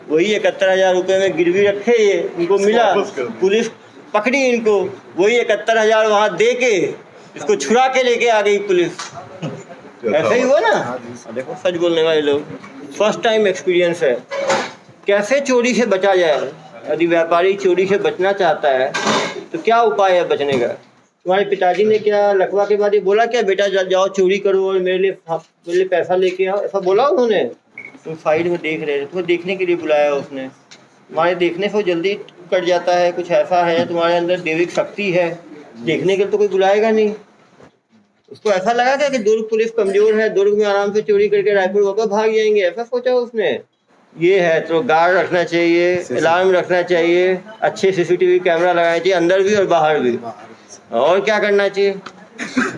वही 71,000 रुपये में गिरवी रखे, ये इनको मिला, पुलिस पकड़ी इनको, वही 71,000 वहाँ दे के इसको छुड़ा के लेके आ गई पुलिस। ऐसे ही हुआ ना। देखो सच बोलने वाले लोग, फर्स्ट टाइम एक्सपीरियंस है। कैसे चोरी से बचा जाए? यदि व्यापारी चोरी से बचना चाहता है तो क्या उपाय है बचने का? तुम्हारे पिताजी ने क्या लकवा के बाद ये बोला क्या, बेटा जाओ चोरी करो और मेरे लिए पैसा लेके आओ, ऐसा बोला उन्होंने? तुम साइड में देख रहे थे, तुम्हें देखने के लिए बुलाया उसने। तुम्हारे देखने से वो जल्दी कट जाता है, कुछ ऐसा है तुम्हारे अंदर दैविक शक्ति है, देखने के लिए तो कोई बुलाएगा नहीं। उसको ऐसा लगा क्या कि दुर्ग पुलिस कमजोर है, दुर्ग में आराम से चोरी करके रायपुर वापस भाग जाएंगे, ऐसा सोचा उसने? ये है तो गार्ड रखना चाहिए, अलार्म रखना चाहिए, अच्छे सीसीटीवी कैमरा लगाना चाहिए, अंदर भी और बाहर भी। और क्या करना चाहिए?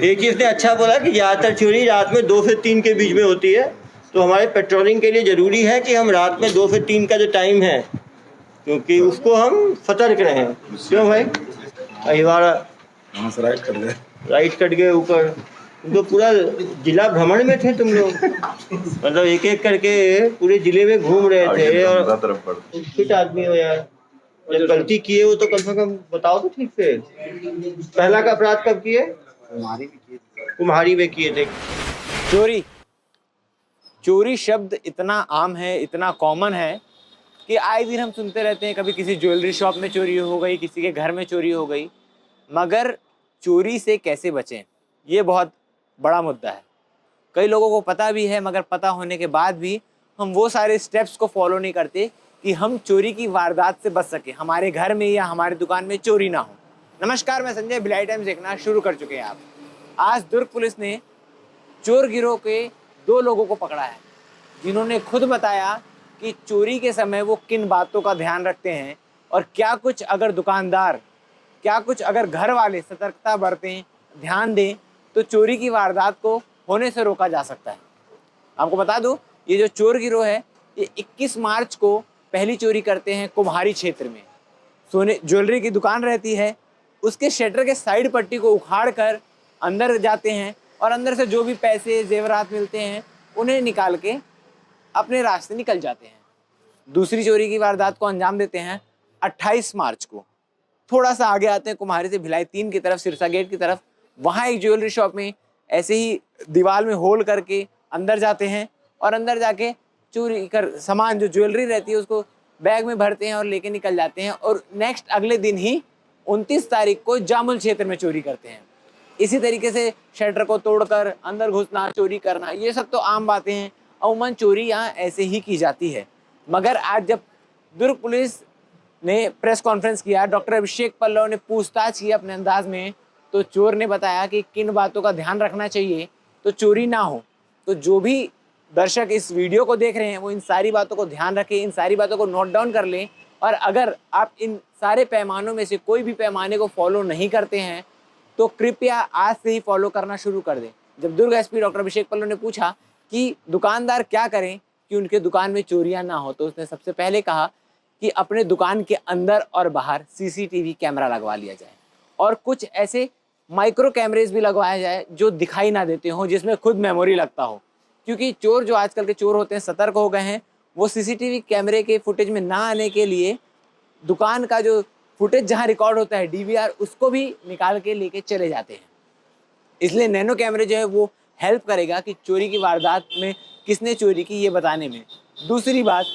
एक चीज़ ने अच्छा बोला कि ज़्यादातर चोरी रात में 2 से 3 के बीच में होती है, तो हमारे पेट्रोलिंग के लिए ज़रूरी है कि हम रात में 2 से 3 का जो टाइम है, क्योंकि उसको हम सतर्क रहें। क्यों भाई? अहिवाड़ा राइट कट गए ऊपर, तो पूरा जिला भ्रमण में थे तुम लोग, मतलब एक एक करके पूरे जिले में घूम रहे थे। और फिट आदमी हो यार, जब गलती किए हो तो कम से कम बताओ तो ठीक से। पहला का अपराध कब किए? कुम्हारी में किए थे। चोरी शब्द इतना आम है, इतना कॉमन है कि आए दिन हम सुनते रहते हैं। कभी किसी ज्वेलरी शॉप में चोरी हो गई, किसी के घर में चोरी हो गई। मगर चोरी से कैसे बचें, ये बहुत बड़ा मुद्दा है। कई लोगों को पता भी है, मगर पता होने के बाद भी हम वो सारे स्टेप्स को फॉलो नहीं करते कि हम चोरी की वारदात से बच सके, हमारे घर में या हमारी दुकान में चोरी ना हो। नमस्कार, मैं संजय, भिलाई टाइम्स देखना शुरू कर चुके हैं आप। आज दुर्ग पुलिस ने चोर गिरोह के 2 लोगों को पकड़ा है, जिन्होंने खुद बताया कि चोरी के समय वो किन बातों का ध्यान रखते हैं और क्या कुछ अगर दुकानदार, क्या कुछ अगर घर वाले सतर्कता बरतें, ध्यान दें, तो चोरी की वारदात को होने से रोका जा सकता है। आपको बता दूं, ये जो चोर गिरोह है, ये 21 मार्च को पहली चोरी करते हैं कुम्हारी क्षेत्र में। सोने ज्वेलरी की दुकान रहती है, उसके शटर के साइड पट्टी को उखाड़ कर अंदर जाते हैं और अंदर से जो भी पैसे जेवरात मिलते हैं उन्हें निकाल के अपने रास्ते निकल जाते हैं। दूसरी चोरी की वारदात को अंजाम देते हैं 28 मार्च को। थोड़ा सा आगे आते हैं, कुम्हारी से भिलाई 3 की तरफ, सिरसा गेट की तरफ। वहाँ एक ज्वेलरी शॉप में ऐसे ही दीवार में होल करके अंदर जाते हैं और अंदर जाके चोरी कर सामान, जो ज्वेलरी रहती है, उसको बैग में भरते हैं और लेके निकल जाते हैं। और नेक्स्ट अगले दिन ही 29 तारीख को जामुल क्षेत्र में चोरी करते हैं। इसी तरीके से शटर को तोड़कर अंदर घुसना, चोरी करना, ये सब तो आम बातें हैं। अमूमन चोरी यहाँ ऐसे ही की जाती है। मगर आज जब दुर्ग पुलिस ने प्रेस कॉन्फ्रेंस किया, डॉक्टर अभिषेक पल्लव ने पूछताछ की अपने अंदाज में, तो चोर ने बताया कि किन बातों का ध्यान रखना चाहिए तो चोरी ना हो। तो जो भी दर्शक इस वीडियो को देख रहे हैं वो इन सारी बातों को ध्यान रखें, इन सारी बातों को नोट डाउन कर लें। और अगर आप इन सारे पैमानों में से कोई भी पैमाने को फॉलो नहीं करते हैं तो कृपया आज से ही फॉलो करना शुरू कर दें। जब दुर्ग एसपी डॉक्टर अभिषेक पल्लव ने पूछा कि दुकानदार क्या करें कि उनके दुकान में चोरियां ना हो, तो उसने सबसे पहले कहा कि अपने दुकान के अंदर और बाहर सीसीटीवी कैमरा लगवा लिया जाए और कुछ ऐसे माइक्रो कैमरेज भी लगवाया जाए जो दिखाई ना देते हों, जिसमें खुद मेमोरी लगता हो। क्योंकि चोर जो आजकल के चोर होते हैं सतर्क हो गए हैं, वो सीसीटीवी कैमरे के फुटेज में ना आने के लिए दुकान का जो फुटेज जहां रिकॉर्ड होता है डीवीआर, उसको भी निकाल के लेके चले जाते हैं। इसलिए नैनो कैमरे जो है वो हेल्प करेगा कि चोरी की वारदात में किसने चोरी की ये बताने में। दूसरी बात,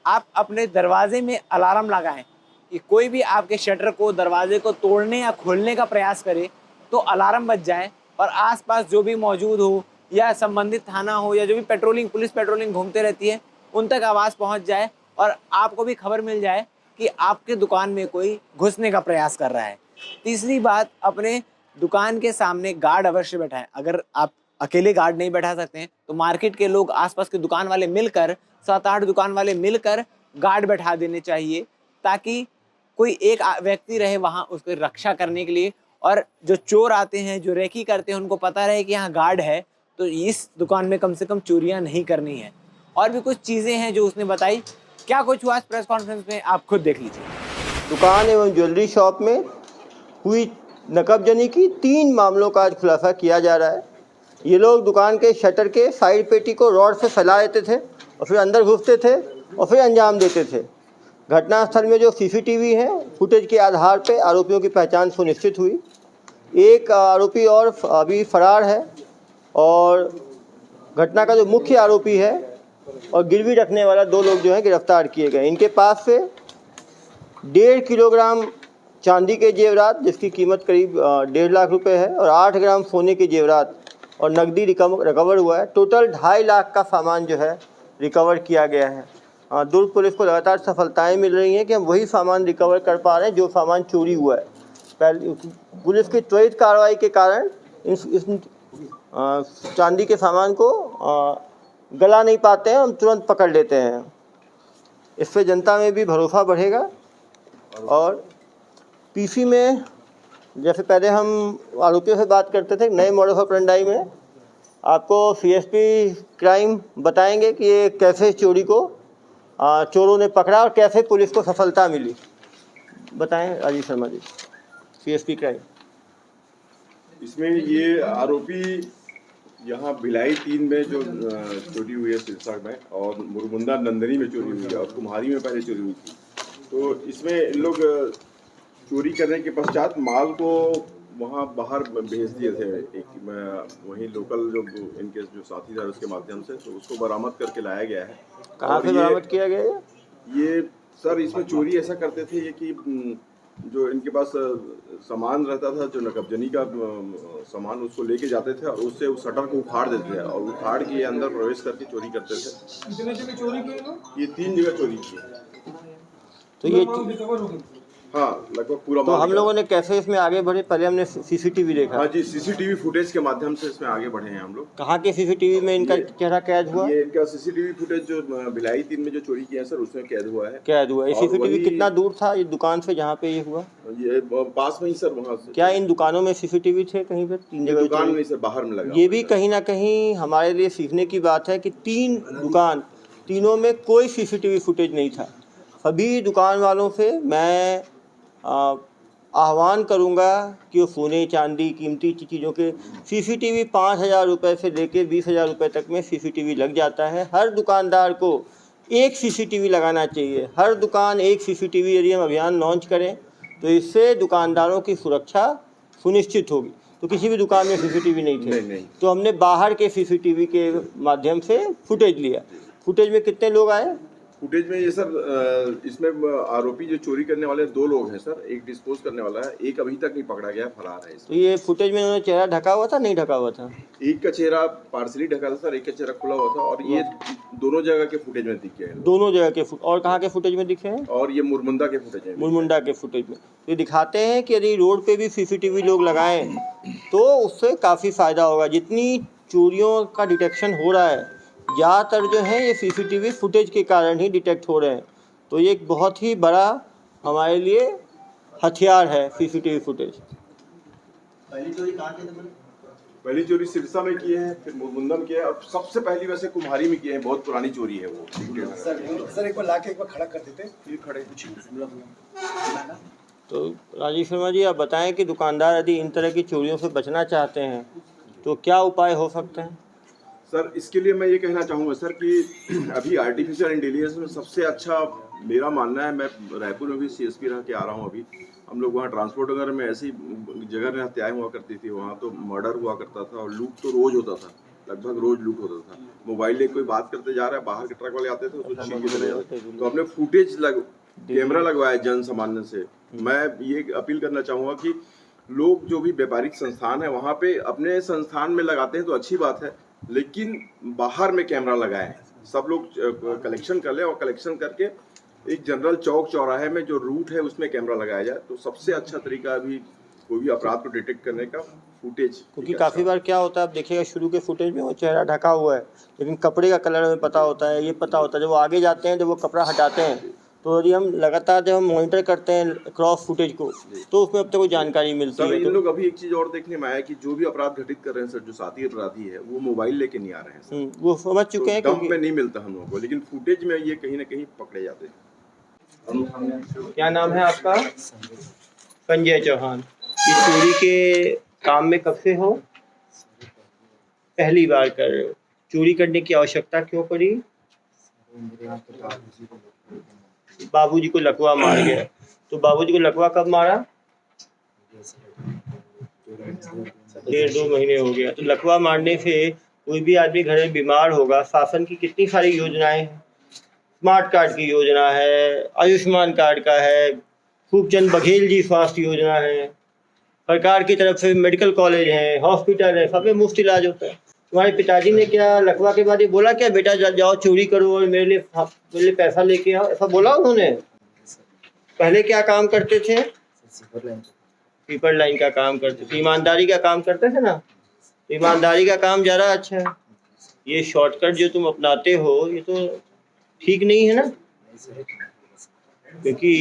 आप अपने दरवाजे में अलार्म लगाएं कि कोई भी आपके शटर को, दरवाजे को तोड़ने या खोलने का प्रयास करे तो अलार्म बज जाए और आसपास जो भी मौजूद हो या संबंधित थाना हो या जो भी पेट्रोलिंग, पुलिस पेट्रोलिंग घूमते रहती है, उन तक आवाज़ पहुंच जाए और आपको भी खबर मिल जाए कि आपके दुकान में कोई घुसने का प्रयास कर रहा है। तीसरी बात, अपने दुकान के सामने गार्ड अवश्य बैठाएं। अगर आप अकेले गार्ड नहीं बैठा सकते हैं तो मार्केट के लोग, आसपास के दुकान वाले मिलकर, 7-8 दुकान वाले मिलकर गार्ड बैठा देने चाहिए, ताकि कोई एक व्यक्ति रहे वहाँ उसको रक्षा करने के लिए। और जो चोर आते हैं, जो रेकी करते हैं, उनको पता रहे कि यहाँ गार्ड है, तो इस दुकान में कम से कम चोरियाँ नहीं करनी है। और भी कुछ चीज़ें हैं जो उसने बताई। क्या कुछ हुआ इस प्रेस कॉन्फ्रेंस में, आप खुद देख लीजिए। दुकान एवं ज्वेलरी शॉप में हुई नकबजनी की 3 मामलों का आज खुलासा किया जा रहा है। ये लोग दुकान के शटर के साइड पेटी को रॉड से फैला देते थे और फिर अंदर घुसते थे और फिर अंजाम देते थे। घटनास्थल में जो सीसीटीवी है फुटेज के आधार पर आरोपियों की पहचान सुनिश्चित हुई। एक आरोपी और अभी फरार है और घटना का जो मुख्य आरोपी है और गिरवी रखने वाला 2 लोग जो हैं गिरफ्तार किए गए। इनके पास से 1.5 किलोग्राम चांदी के जेवरात जिसकी कीमत करीब 1.5 लाख रुपए है और 8 ग्राम सोने के जेवरात और नकदी रिकवर हुआ है। टोटल 2.5 लाख का सामान जो है रिकवर किया गया है। दुर्ग पुलिस को लगातार सफलताएं मिल रही हैं कि हम वही सामान रिकवर कर पा रहे हैं जो सामान चोरी हुआ है। पहले पुलिस की त्वरित कार्रवाई के कारण इस चांदी के सामान को गला नहीं पाते हैं, हम तुरंत पकड़ लेते हैं। इससे जनता में भी भरोसा बढ़ेगा। और पीसी में जैसे पहले हम आरोपियों से बात करते थे, नए मॉडल ऑपरेंडाई में आपको सीएसपी क्राइम बताएंगे कि ये कैसे चोरी को चोरों ने पकड़ा और कैसे पुलिस को सफलता मिली। बताएं राजीव शर्मा जी, सीएसपी क्राइम। इसमें ये आरोपी यहाँ भिलाई 3 में जो चोरी हुई है सिरसा में, और मुरमुंदा नंदनी में चोरी हुई है और कुम्हारी में पहले चोरी हुई थी। तो इसमें इन लोग चोरी करने के पश्चात माल को वहाँ बाहर भेज दिए थे। एक वहीं लोकल जो इनके जो साथी था उसके माध्यम से, तो उसको बरामद करके लाया गया है। कहाँ से बरामद किया गया है? ये सर इसमें चोरी ऐसा करते थे ये कि जो इनके पास सामान रहता था, जो नकबजनी का सामान, उसको लेके जाते थे और उससे उस शटर को उखाड़ देते थे और उखाड़ के अंदर प्रवेश करके चोरी करते थे। कितने जगह चोरी की? ये 3 जगह चोरी की। तो ये हाँ, लगभग पूरा। तो हम लोगों ने कैसे इसमें आगे बढ़े? पहले हमने सीसीटीवी देखा। हाँ जी, सीसीटीवी फुटेज के माध्यम से इसमें आगे बढ़े हैं हम लोग। कहाँ के सीसीटीवी में इनका चेहरा कैद हुआ? ये इनका सीसीटीवी फुटेज जो भिलाई 3 में जो चोरी किया है सर, उसमें कैद हुआ है। कैद हुआ है। सीसीटीवी कितना दूर था ये दुकान से जहाँ पे ये हुआ? ये पास में ही सर, वहाँ से। क्या इन दुकानों में सीसीटीवी थे कहीं पे? 3 जगह दुकान नहीं सर, बाहर में लगा। ये भी कहीं ना कहीं हमारे लिए सीखने की बात है कि 3 दुकान, तीनों में कोई सीसीटीवी फुटेज नहीं था। सभी दुकान वालों से मैं आह्वान करूंगा कि वो सोने चांदी कीमती चीज़ों के सीसीटीवी 5,000 रुपये से लेके 20,000 रुपये तक में सीसीटीवी लग जाता है। हर दुकानदार को एक सीसीटीवी लगाना चाहिए। हर दुकान एक सीसीटीवी यदि हम अभियान लॉन्च करें तो इससे दुकानदारों की सुरक्षा सुनिश्चित होगी। तो किसी भी दुकान में सीसीटीवी नहीं थे। नहीं। तो हमने बाहर के सीसीटीवी के माध्यम से फुटेज लिया। फुटेज में कितने लोग आए? फुटेज में ये सर, इसमें आरोपी जो चोरी करने वाले 2 लोग हैं सर, एक डिस्पोज करने वाला है, एक अभी तक नहीं पकड़ा गया, फरार है। तो ये फुटेज में उन्होंने चेहरा ढका हुआ था, नहीं ढका हुआ था? एक का चेहरा पार्सली ढका था सर, एक का चेहरा खुला हुआ था। और ये दोनों जगह के फुटेज में दिखे हैं। दोनों जगह के और कहाँ के फुटेज में दिखे हैं? और ये मुरमुंदा के फुटेज में। मुरमुंदा के फुटेज में ये दिखाते हैं कि यदि रोड पे भी सीसीटीवी लोग लगाएं तो उससे काफ़ी फ़ायदा होगा। जितनी चोरियों का डिटेक्शन हो रहा है ज़्यादातर जो है ये सीसीटीवी फुटेज के कारण ही डिटेक्ट हो रहे हैं। तो ये एक बहुत ही बड़ा हमारे लिए हथियार है सीसीटीवी फुटेज। पहली चोरी कहाँ की? पहली चोरी सिरसा में की है, फिर मुरमुंदा में किया है, और सबसे पहली वैसे कुम्हारी में की है। बहुत पुरानी चोरी है वो। सर एक बार लाके एक बार खड़ा कर देते। ये खड़े तो राजीव शर्मा जी, आप बताएं कि दुकानदार यदि इन तरह की चोरियों से बचना चाहते हैं तो क्या उपाय हो सकते हैं? सर इसके लिए मैं ये कहना चाहूँगा सर कि अभी आर्टिफिशियल इंटेलिजेंस में सबसे अच्छा मेरा मानना है, मैं रायपुर में भी सीएसपी रह के आ रहा हूँ अभी। हम लोग वहाँ ट्रांसपोर्ट वगैरह में ऐसी जगह में हत्याएं हुआ करती थी, वहाँ तो मर्डर हुआ करता था और लूट तो रोज होता था, लगभग रोज लूट होता था। मोबाइल ले कोई बात करते जा रहा है, बाहर के ट्रक वाले आते थे उसको छीन के चले जाते। तो हमने फुटेज कैमरा लगवाया जन सामान्य से। मैं ये अपील करना चाहूँगा कि लोग जो भी व्यापारिक संस्थान है वहाँ पे अपने संस्थान में लगाते हैं तो अच्छी बात है, लेकिन बाहर में कैमरा लगाएं। सब लोग कलेक्शन कर ले और कलेक्शन करके एक जनरल चौक चौराहे में जो रूट है उसमें कैमरा लगाया जाए तो सबसे अच्छा तरीका अभी कोई भी अपराध को डिटेक्ट करने का फुटेज। क्योंकि काफ़ी बार क्या होता है, आप देखिएगा शुरू के फुटेज में वो चेहरा ढका हुआ है लेकिन कपड़े का कलर हमें पता होता है, ये पता होता है। जब वो आगे जाते हैं, जब वो कपड़ा हटाते हैं, तो यदि हम लगातार जब हम मॉनिटर करते हैं क्रॉस फुटेज को तो उसमें अब तक कोई जानकारी मिलती है। इन लोग अभी एक चीज़ और देखने में आया कि जो भी अपराध घटित कर रहे हैं सर, जो साथी अपराधी है वो मोबाइल लेके नहीं आ रहे हैं सर। वो समझ चुके हैं डंप में नहीं मिलता हम लोगों को, लेकिन फुटेज में ये कहीं ना कहीं पकड़े जाते हैं। क्या नाम है आपका? संजय चौहान। इस चोरी के काम में कब से हो? पहली बार कर रहे हो। चोरी करने की आवश्यकता क्यों पड़ी? मेरे यहाँ पे बाबूजी को लकवा मार गया। तो बाबूजी को लकवा कब मारा? 1.5-2 महीने हो गया। तो लकवा मारने से कोई भी आदमी घर में बीमार होगा, शासन की कितनी सारी योजनाएं हैं। स्मार्ट कार्ड की योजना है, आयुष्मान कार्ड का है, खूबचंद बघेल जी स्वास्थ्य योजना है, सरकार की तरफ से मेडिकल कॉलेज है, हॉस्पिटल है, सब में मुफ्त इलाज होता है। तुम्हारे पिताजी ने क्या लकवा के बाद ये बोला क्या बेटा जाओ चोरी करो और मेरे लिए पैसा लेके आओ, ऐसा बोला उन्होंने? पहले क्या काम करते थे? कीपर लाइन का काम करते थे, ईमानदारी का काम करते थे ना। तो ईमानदारी का काम ज़्यादा अच्छा है। ये शॉर्टकट जो तुम अपनाते हो ये तो ठीक नहीं है ना, क्योंकि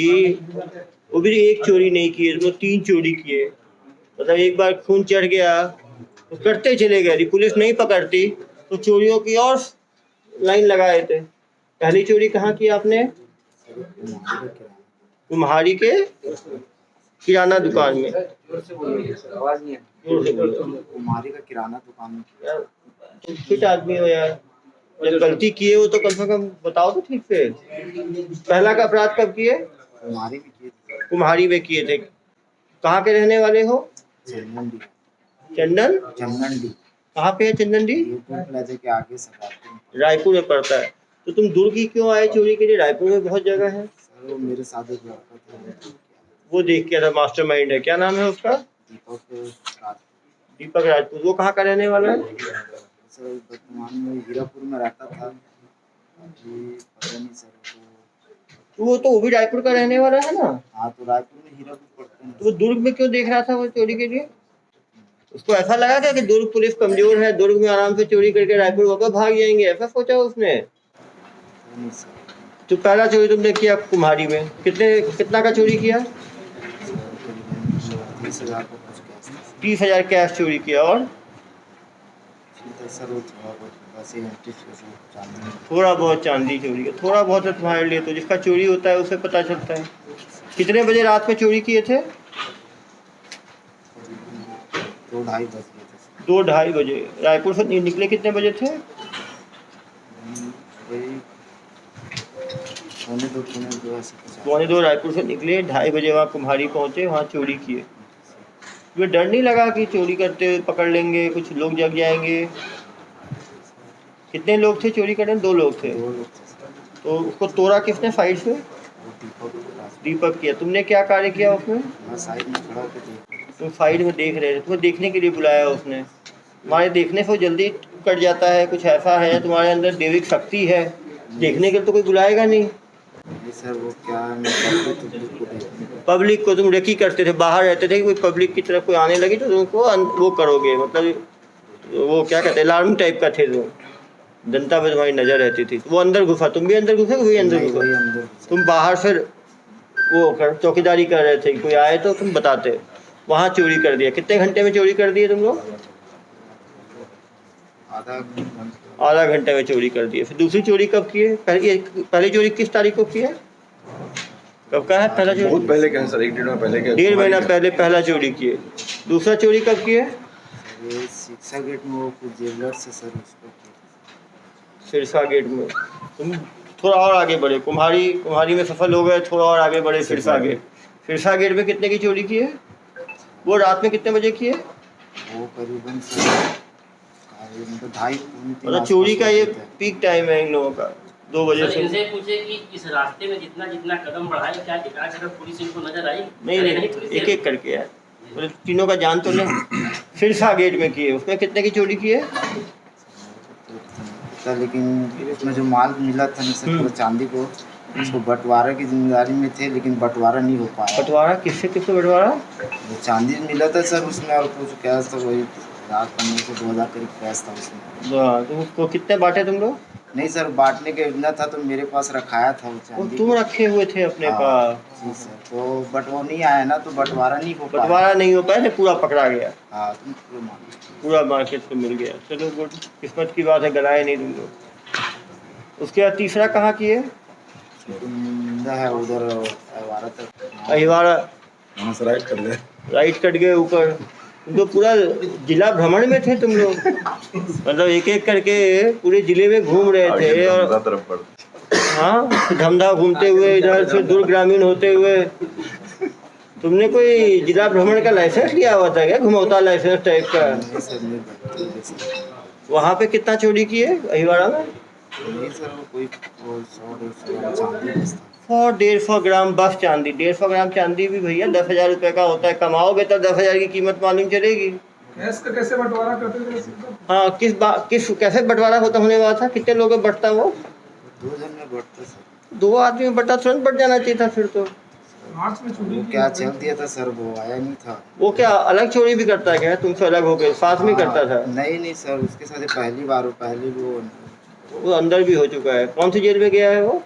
वो भी एक चोरी नहीं किए, तुमने 3 चोरी किए। मतलब एक बार खून चढ़ गया तो करते चले गए, यदि पुलिस नहीं पकड़ती तो चोरियों की और लाइन लगाए थे। पहली चोरी कहाँ की आपने? कुम्हारी के किराना दुकान में। कुम्हारी का किराना दुकान में। तुम फिट आदमी हो यार, जब गलती किए हो तो कम से कम बताओ तो ठीक से। पहला का अपराध कब किए? कुम्हारी में किए थे। कुम्हारी में किए थे। कहाँ के रहने वाले हो? चंदन डी। कहाँ पे है चंदन डी? प्लाजा के आगे सकारापुर। रायपुर में पड़ता है। तो तुम दुर्ग ही क्यों आए चोरी के लिए? रायपुर में बहुत जगह है। सर वो मेरे साथ एक लड़का था, वो देख के था, मास्टरमाइंड है। क्या नाम है उसका? दीपक राजपूत। वो कहाँ का रहने वाला है? सर वर्तमान में हीरापुर में रहता था, अभी पता नहीं सर। वो भी रायपुर का रहने वाला है ना। हाँ तो रायपुर में हीरापुर पड़ते हैं। तो वो दुर्ग में क्यों देख रहा था वो चोरी के लिए? उसको ऐसा लगा क्या कि दुर्ग पुलिस कमजोर है, दुर्ग में आराम से चोरी करके रायपुर वापस भाग जाएंगे, ऐसा सोचा उसने? नहीं सर। तो पहला चोरी तुमने किया कुम्हारी में, कितना का चोरी किया? 30,000 का कुछ कैश था। 30,000 कैश चोरी किया। और सर वो थोड़ा बहुत चांदी चोरी किया। थोड़ा बहुत है तुम्हारे लिए, तो जिसका चोरी होता है उसे पता चलता है। कितने बजे रात में चोरी किए थे? 2-2:30 बज गए थे। 2-2:30 बजे। रायपुर से निकले कितने बजे थे? वही 1:45 ऐसे कुछ। 2:45 रायपुर से निकले, 2:30 बजे वहाँ कुम्हारी पहुँचे, वहाँ चोरी किए। तुम्हें डर नहीं लगा कि चोरी करते हुए पकड़ लेंगे, कुछ लोग जग जाएंगे? कितने लोग थे चोरी करने? 2 लोग थे। 2 लोग थे सर। तो उसको तोड़ा किसने साइड से? वो दीपक किया। तुमने क्या कार्य किया उसमें? मैं साइड में खड़ा होकर देख। तुम साइड में देख रहे थे, तुम्हें देखने के लिए बुलाया उसने। तुम्हारे देखने से वो जल्दी कट जाता है, कुछ ऐसा है तुम्हारे अंदर दैविक शक्ति है, देखने के लिए तो कोई बुलाएगा नहीं। नहीं सर वो क्या पब्लिक को तुम रेकी करते थे, बाहर रहते थे, कोई पब्लिक की तरफ कोई आने लगी तो तुमको वो करोगे, मतलब वो क्या कहते हैं, अलार्म टाइप का थे तुम, जनता पे तुम्हारी नज़र रहती थी। वो अंदर घुसा, तुम भी अंदर घुसे, वही अंदर घुसा। तुम बाहर फिर वो चौकीदारी कर रहे थे, कोई आए तो तुम बताते, वहाँ चोरी कर दिया। कितने घंटे में चोरी कर दिए तुम लोग? आधा घंटे में चोरी कर दिए। फिर दूसरी चोरी कब किए? पहली चोरी किस तारीख को किए? कब का है पहला चोरी? बहुत पहले क्या सर, 1-1.5 महीना पहले क्या? 1.5 महीना पहले पहला चोरी किए। दूसरा चोरी कब किए? ये शिक्षा गेट में वो कुछ ज्वेलर्स से सर उसको सिरसा गेट में। तुम थोड़ा और आगे बढ़े, कुम्हारी में सफल हो गए, थोड़ा और आगे बढ़े सिरसा गेट। सिरसा गेट में कितने की चोरी की है? वो रात में कितने बजे की है? वो करीबन 2:30 मतलब चोरी का ये पीक टाइम है इन लोगों का, 2 बजे से। इनसे पूछे कि इस रास्ते में जितना जितना कदम बढ़ाए, क्या एकाध अगर पुलिस इनको नजर आई? नहीं, एक एक करके यार, मतलब तीनों का जान तो नहीं। सिरसा गेट में किए, उसमें कितने की चोरी की है? लेकिन उसमें जो माल मिला था ना सर वो चांदी को, उसको बंटवारा की जिम्मेदारी में थे, लेकिन बंटवारा नहीं हो पाया। बंटवारा किससे बंटवारा? वो चांदी मिला था सर उसमें, और कुछ कैश था, वही 1500 से 2000 करीब कैश था उसमें। हाँ, तो उसको कितने बांटे तुम लोग? नहीं सर, बांटने का योजना था तो मेरे पास रखाया था वो चांदी। तुम रखे हुए थे अपने पास? जी सर, तो बट वो नहीं आया ना, तो बंटवारा नहीं हो पाया। बंटवारा नहीं हो पाया, पूरा पकड़ा गया। हाँ, तुम पूरा मार्केट से मिल गया। चलो गुड, किस्मत की बात है, गलाए नहीं तुम लोग। उसके बाद तीसरा कहाँ किए? है उधर अहिवारा तक। अहिवारा वहाँ से राइट कर गए। राइट कट गए ऊपर। तुम तो पूरा जिला भ्रमण में थे तुम लोग, मतलब एक एक करके पूरे जिले में घूम रहे थे। और हाँ, धमधा घूमते हुए इधर से दूर ग्रामीण होते हुए। तुमने कोई जिला भ्रमण का लाइसेंस लिया हुआ था क्या, घुमौता लाइसेंस टाइप का? नहीं सर, नहीं करते हैं सर। वहाँ पे कितना चोरी किए अहिवाड़ा में? नहीं सर, वो कोई वो 100-150 ग्राम चांदी बस था। 100-150 ग्राम बस चांदी। 150 ग्राम चांदी भी भैया 10,000 रुपये का होता है। कमाओगे तो 10,000 की कीमत मालूम चलेगी। गैस का कैसे बंटवारा करते थे सीधा? हाँ, किस कैसे बंटवारा होता होने वाला था? कितने लोगों में बंटता वो? 2 जन में बढ़ता सर। 2 आदमी में बंटा, तुरंत बंट जाना चाहिए था फिर तो। मार्च में चोरी वो की। क्या चल दिया था सर, वो आया नहीं था। वो क्या अलग चोरी भी करता है क्या, तुमसे अलग हो गए? साथ में करता था? नहीं नहीं सर, उसके साथ पहली बार, पहले वो अंदर भी हो चुका है। कौन सी जेल में गया है वो?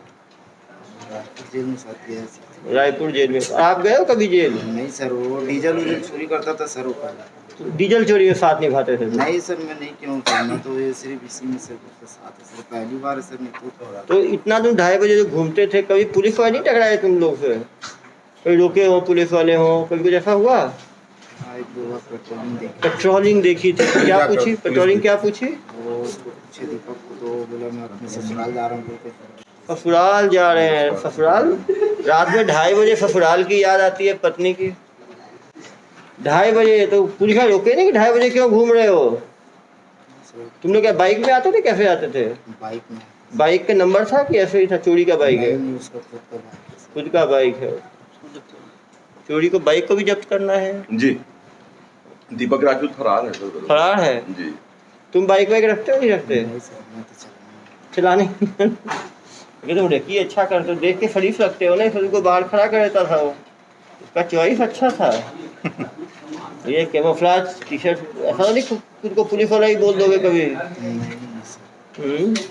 रायपुर जेल में साथ गया सर। रायपुर जेल में। आप गए हो कभी जेल? नहीं सर, वो डीजल उजल चोरी करता था सर वो पहले। डीजल चोरी में साथ निभाते थे? नहीं सर, मैं नहीं क्यों करना, तो ये सिर्फ इसी में सर उसके साथ है सर। पहली बार सर, नहीं तो तो इतना तुम 2:30 बजे जो घूमते थे, कभी पुलिस वाले नहीं टकराए तुम लोग से? कभी रोके हो पुलिस वाले हो, कभी कुछ ऐसा हुआ? हाँ, 1-2 बार पेट्रोलिंग देखी। पेट्रोलिंग देखी थी, क्या पूछी पेट्रोलिंग, क्या पूछी? वो उसको पूछे दीपक को, तो बोला मैं अपने ससुराल जा रहा हूँ बोल के। ससुराल जा रहे हैं? ससुराल रात में 2:30 बजे ससुराल की याद आती है पत्नी की? 2:30 बजे तो पुलिस वाले रोके नहीं कि 2:30 बजे क्यों घूम रहे हो? तुम लोग क्या बाइक में आते थे, कैसे आते थे? बाइक में। बाइक का नंबर था कि ऐसे ही था? चोरी का बाइक है? नहीं, उसका खुद का बाइक है सर। खुद का बाइक है। चोरी को बाइक को भी जब्त करना है? जी, दीपक राजपूत फरार है सर। फरार है? जी। तुम बाइक वाइक रखते हो नहीं रखते? नहीं सर, मैं तो चलाना चलाने ये तुम रेकी अच्छा करते हो, देख के शरीफ लगते हो ना, फिर उनको बाहर खड़ा कर देता था वो। उसका चॉइस अच्छा था। ये कैमोफ्लेज टी शर्ट, ऐसा नहीं खुद को पुलिस वाला ही बोल दोगे कभी? नहीं सर।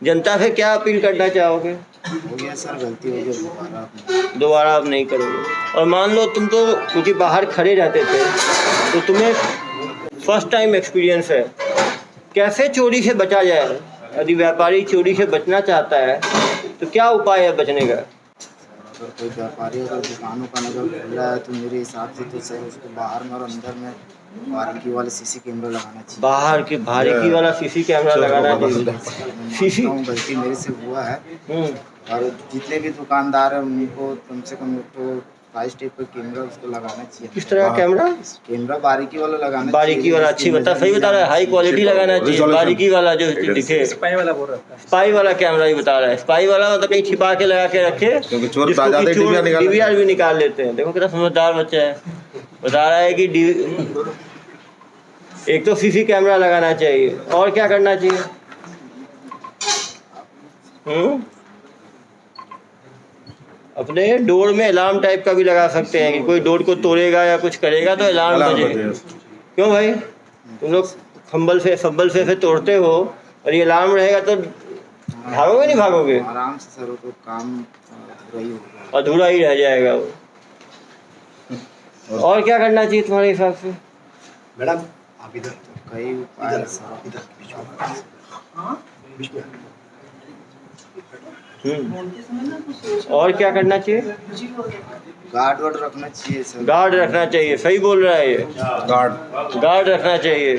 जनता से क्या अपील करना चाहोगे? हो गया सर, गलती हो गई, दोबारा आप नहीं करोगे। और मान लो तुम तो क्योंकि बाहर खड़े रहते थे तो तुम्हें फर्स्ट टाइम एक्सपीरियंस है, कैसे चोरी से बचा जाए? यदि व्यापारी चोरी से बचना चाहता है तो क्या उपाय है बचने का? अगर कोई व्यापारी अगर दुकानों का नजर खुला है तो मेरे हिसाब से तो सर उसको बाहर में और अंदर में बारीकी वाला सीसी कैमरा लगाना चाहिए। बाहर की बारीकी वाला सीसी कैमरा लगाना चाहिए। सीसी गलती मेरे से हुआ है, और जितने भी दुकानदार हैं उनको कम से कम तो 5 स्टेप का कैमरा उसको लगाना चाहिए। किस तरह का कैमरा? कैमरा बारीकी वाला लगाना बारीकी वाला, अच्छी बता, सही बता रहा है, हाई क्वालिटी लगाना चाहिए। बारीकी वाला जो दिखे, स्पाई वाला बोल रहा था। स्पाई वाला कैमरा ही बता रहा है। स्पाई वाला मतलब कहीं छिपा के लगा के रखे, क्योंकि चोर जिसको ताजा कि चोर DVR भी निकाल लेते हैं। देखो कितना समझदार बच्चा है, बता रहा है कि एक तो सीसी कैमरा लगाना चाहिए, और क्या करना चाहिए? अपने डोर में अलार्म टाइप का भी लगा सकते हैं कि कोई डोर को तोड़ेगा या कुछ करेगा तो अलार्म बजे। क्यों भाई, तुम लोग खंबल से तोड़ते हो और ये अलार्म रहेगा तो भागोगे नहीं भागोगे? आराम से सर, तो काम अधूरा ही होगा, अधूरा ही रह जाएगा वो। और क्या करना चाहिए तुम्हारे हिसाब से? मैडम आप इधर कई उपाय हैं सर। और क्या करना चाहिए? गार्ड वार्ड रखना चाहिए सर। गार्ड रखना चाहिए, सही बोल रहा है ये। गार्ड रखना चाहिए।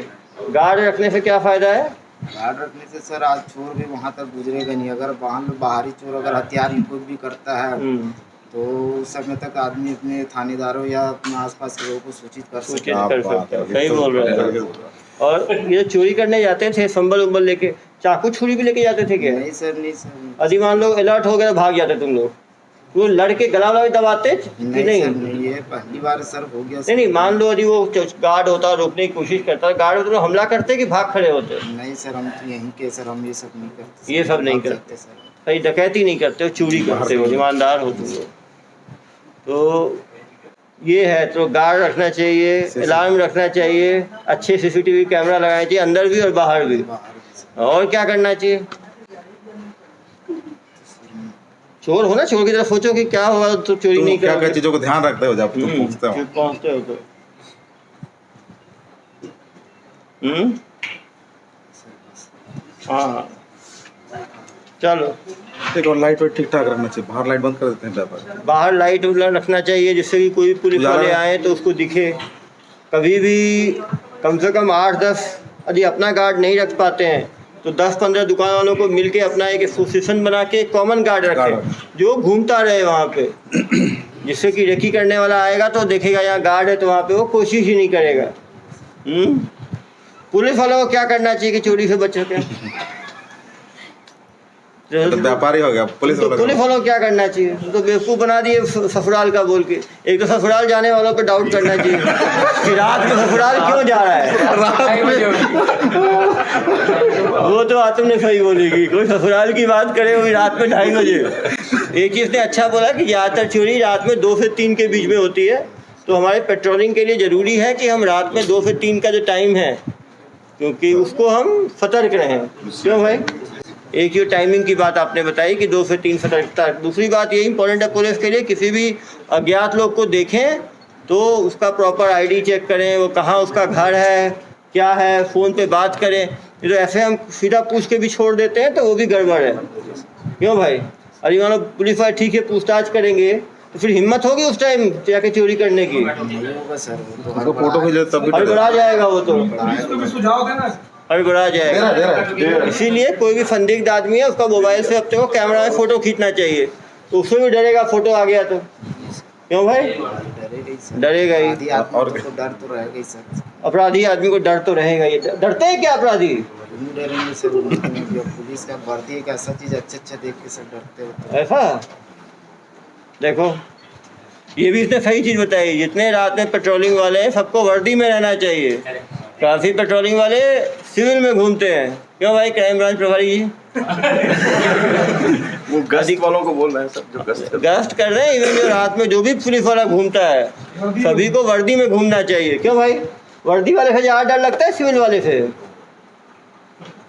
गार्ड रखने से क्या फायदा है? गार्ड रखने से सर आज चोर भी वहाँ तक गुजरेगा नहीं। अगर बाहरी चोर अगर हथियार इनको भी करता है तो उस समय तक आदमी अपने थानेदारों या अपने आसपास के लोगों को सूचित कर सकता है। सही बोल रहे हैं। और ये चोरी करने जाते थे संबल उम्बल लेके, चाकू छुरी भी लेके जाते थे क्या? नहीं सर, नहीं सर। यदि मान लो अलर्ट हो गया तो भाग जाते तुम लोग? वो लड़के गला वाला भी दबाते कि नहीं? सर नहीं, ये पहली बार सर हो गया। नहीं, मान लो यदि वो गार्ड होता, रोकने की कोशिश करता, गार्ड तो हमला करते कि भाग खड़े होते? नहीं सर, हम तो यहीं के सर, हम ये सब नहीं करते। ये सब नहीं करते सर? कहीं डकैती नहीं करते हो, चोरी करते हो, ईमानदार हो तुम लोग। तो ये है, तो गार्ड रखना चाहिए, अलार्म रखना चाहिए, अच्छे CCTV कैमरा लगाना चाहिए, अंदर भी और बाहर भी। और क्या करना चाहिए? चोर हो ना, चोर की तरफ सोचो कि क्या होगा तो चोरी नहीं करोगे। क्या चीजों को ध्यान रखते हो जब तुम पहुंचते हो तो हाँ चलो। एक और लाइट वाइट ठीक ठाक रखना चाहिए, बाहर लाइट बंद कर देते हैं व्यापारी। बाहर लाइट रखना चाहिए जिससे कि कोई पुलिस वाले आए तो उसको दिखे। कभी भी कम से कम 8-10 यदि अपना गार्ड नहीं रख पाते हैं तो 10-15 दुकान वालों को मिलके अपना एक एसोसिएशन बना के कॉमन गार्ड रखें जो घूमता रहे वहाँ पे, जिससे कि रेकी करने वाला आएगा तो देखेगा यहाँ गार्ड है तो वहाँ पे वो कोशिश ही नहीं करेगा। पुलिस वालों को क्या करना चाहिए कि चोरी से बच सके? व्यापारी हो गया पुलिस तो पुलिस वालों को क्या करना चाहिए? तो बेवकूफ़ बना दिए ससुराल का बोल के। एक तो ससुराल जाने वालों पे डाउट करना चाहिए कि रात में ससुराल क्यों जा रहा है। वो तो तुमने सही बोलेगी, कोई ससुराल की बात करे वो भी रात में 2:30 बजे। एक चीज़ ने अच्छा बोला कि ज़्यादातर चोरी रात में 2 से 3 के बीच में होती है, तो हमारे पेट्रोलिंग के लिए ज़रूरी है कि हम रात में 2 से 3 का जो टाइम है, क्योंकि उसको हम सतर्क रहें। क्यों भाई? एक ये टाइमिंग की बात आपने बताई कि 2 से 3 सतर्कता। दूसरी बात ये इंपॉर्टेंट है पुलिस के लिए, किसी भी अज्ञात लोग को देखें तो उसका प्रॉपर आईडी चेक करें, वो कहाँ उसका घर है, क्या है, फ़ोन पे बात करें। तो ऐसे हम सीधा पूछ के भी छोड़ देते हैं तो वो भी गड़बड़ है। क्यों भाई? अरे मान लो पुलिस वाले ठीक है पूछताछ करेंगे तो फिर हिम्मत होगी उस टाइम जाके चोरी करने की? उसको फोटो खींचे तब भी हड़बड़ा जाएगा वो तो, सुझाव देना। हड़बड़ा जाएगा। इसीलिए कोई भी संदिग्ध आदमी है उसका मोबाइल से अपने को कैमरा में फ़ोटो खींचना चाहिए, तो उससे भी डरेगा फ़ोटो आ गया तो। क्यों भाई? डरेगा ही। और डर तो रहेगा ही सर। अपराधी आदमी को डर तो रहेगा ही। डरते हैं क्या अपराधी? डरेंगे सर, पुलिस का वर्दी एक ऐसा चीज़ अच्छा देख के सब डरते हो। ऐसा देखो, ये भी इसने सही चीज़ बताई। जितने रात में पेट्रोलिंग वाले हैं सबको वर्दी में रहना चाहिए। काफ़ी पेट्रोलिंग वाले सिविल में घूमते हैं। क्यों भाई क्राइम ब्रांच प्रभारी जी? वो गश्त वालों को बोल रहे हैं सब, जो गश्त कर रहे हैं। इवन जो रात में जो भी पुलिस वाला घूमता है सभी को वर्दी में घूमना चाहिए। क्यों भाई? वर्दी वाले से ज़्यादा डर लगता है सिविल वाले से।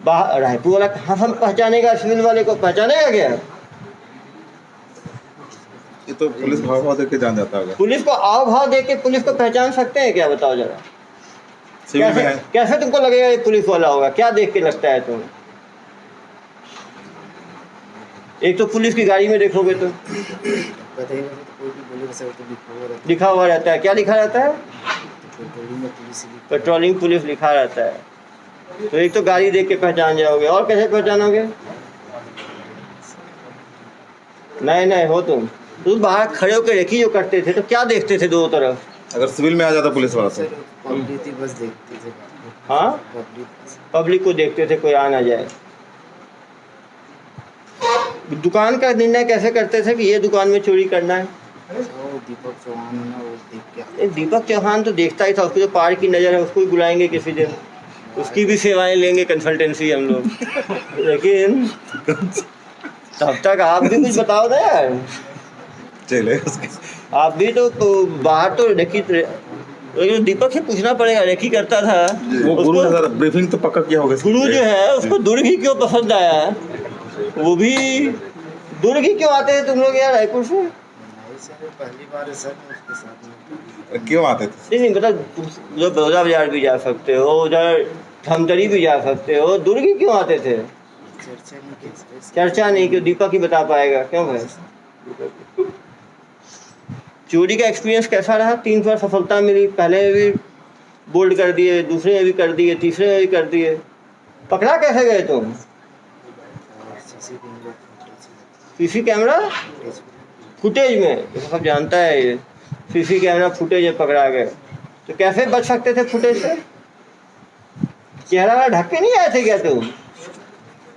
रायपुर वाला कहाँ हम पहचानेगा? सिविल वाले को पहचानेगा क्या? ये तो पुलिस भाव भाव देख के जान जाता होगा। पुलिस को आव भाव देख के पुलिस को पहचान सकते हैं क्या? बताओ जरा। कैसे तुमको लगेगा ये पुलिस वाला होगा? क्या देख के लगता है तुम्हें? एक तो पुलिस की गाड़ी में देखोगे तो लिखा हुआ रहता है। क्या लिखा रहता है? पेट्रोलिंग पुलिस लिखा रहता है। तो एक तो गाड़ी देख के पहचान जाओगे, और कैसे पहचानोगे? नहीं हो तुम बाहर खड़े होकर रेकी जो करते थे तो क्या देखते थे दोनों तरफ? अगर सिविल में आ जाता पुलिस वाला तो बस देखते थे। हाँ, पब्लिक को देखते थे कोई आ ना जाए। दुकान का निर्णय कैसे करते थे कि ये दुकान में चोरी करना है? दीपक चौहान है ना, वो देख के। दीपक चौहान तो देखता ही था, उसकी जो पार की नज़र है उसको भी बुलाएंगे किसी दिन, उसकी भी सेवाएं लेंगे, कंसल्टेंसी हम लोग। लेकिन तब तक आप भी कुछ बताओ ना यार। चले आप भी तो बाहर तो रेकी, लेकिन दीपक से पूछना पड़ेगा। रेकी करता था वो गुरु ने ब्रीफिंग तो पक्का किया होगा। गुरु जो है उसको दुर्ग ही क्यों पसंद आया? वो भी दुर्ग ही क्यों आते हैं तुम लोग यार रायपुर से? पहली बार है सर उसके साथ। क्यों आते थे? नहीं मतलब जो बड़ौदा बाजार भी जा सकते हो, उधर धमतरी भी जा सकते हो, दुर्ग ही क्यों आते थे? चर्चा नहीं क्यों? दीपक ही बता पाएगा। क्यों भाई? चोरी का एक्सपीरियंस कैसा रहा? 3 बार सफलता मिली, पहले भी बोल्ड कर दिए, दूसरे में भी कर दिए, तीसरे में भी कर दिए। पकड़ा कैसे गए तुम? सीसी कैमरा फुटेज में, तो सब जानता है ये सीसी कैमरा फुटेज में पकड़ा गए। तो कैसे बच सकते थे फुटेज से? चेहरा ढक के नहीं आए थे क्या तुम?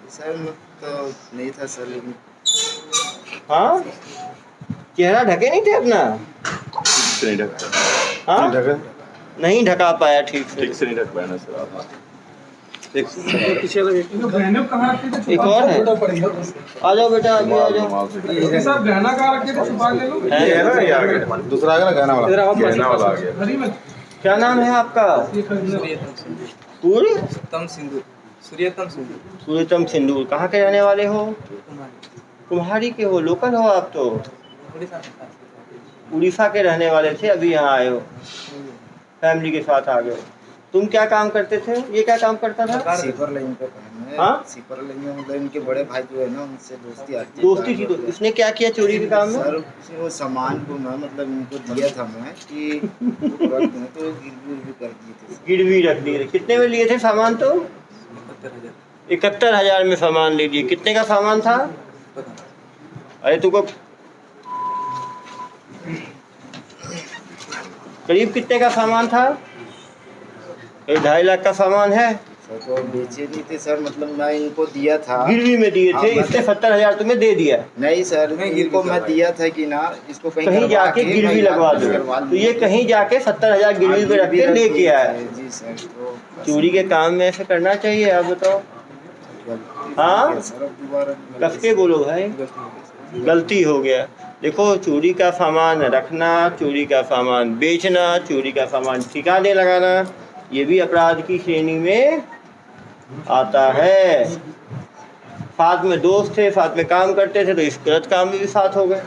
सर तो नहीं था सर, लेकिन हाँ, चेहरा ढके नहीं थे अपना? हाँ, नहीं ढका पाया ठीक से नहीं ढक पाया ना सर। एक गहने कहाँ रखे थे? एक और है, आ जाओ बेटा, अभी आ जाओ। सब गहना कहाँ रखे थे? छुपा के लो। ये ना, ये आ गया दूसरा आ गया ना, गहना वाला। गहना वाला आ गया। घरी में क्या नाम है आपका? सूर्यतम सिंदूर। कहाँ के रहने वाले हो? कुम्हारी के हो? लोकल हो आप तो? उड़ीसा के रहने वाले थे, अभी यहाँ आए हो, फैमिली के साथ आ गए। तुम क्या काम करते थे? ये क्या काम करता था? सीपर लाइन पे काम है। हाँ? सीपर लाइन में मतलब इनके बड़े भाई जो है ना, उनसे दोस्ती आती है। दोस्ती थी तो इसने क्या किया चोरी के काम में? सर वो सामान को मैं मतलब इनको दिया था मैं कि रख दूं, तो गिरवी भी कर दिए थे। गिरवी रख दिए। कितने में लिए थे सामान? तो 71,000 में सामान ले लिए। कितने का सामान था? अरे तुमको करीब कितने का सामान था? 2.5 लाख का सामान है। सर तो बेचे नहीं थे सर, मतलब मैं इनको दिया था, गिरवी में दिए थे। हाँ, इसने 70,000 तुम्हें दे दिया। नहीं सर, इनको मैं दिया था कि ना इसको कहीं करवा जाके के गिरवी मैं लगवा दो, करवा तो ये कहीं जाके 70,000 गिरवी पे रख के लेके आया। जी सर, तो चोरी के काम में ऐसे करना चाहिए? आप बताओ। हाँ, सर अब दोबारा कस के बोलो भाई, गलती हो गया। देखो, चोरी का सामान रखना, चोरी का सामान बेचना, चोरी का सामान ठिकाने लगाना, ये भी अपराध की श्रेणी में आता है। साथ में दोस्त थे, साथ में काम करते थे, तो इस गलत काम में भी साथ हो गए।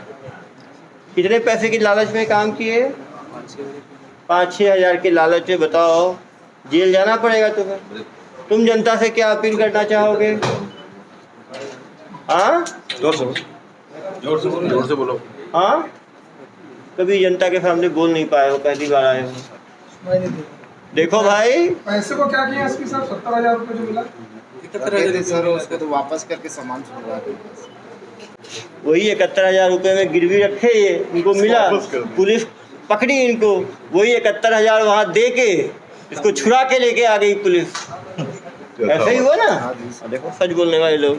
कितने पैसे की लालच में काम किए? 5-6 हज़ार के लालच में। बताओ, जेल जाना पड़ेगा तुम्हें। तुम जनता से क्या अपील करना चाहोगे? हाँ, जोर से बोलो। हाँ, कभी जनता के सामने बोल नहीं पाए हो, पहली बार आए हो। देखो भाई, पैसे को क्या किया एसपी साहब? 70,000 रुपये जो मिला, कहते सर उसको तो वापस करके सामान छुड़वा देंगे। वही 71,000 रुपये में गिरवी रखे, ये इनको मिला, पुलिस पकड़ी इनको, वही 71,000 वहाँ दे के इसको छुड़ा के लेके आ गई पुलिस। ऐसे ही हुआ ना। देखो, सच बोलने वाले लोग।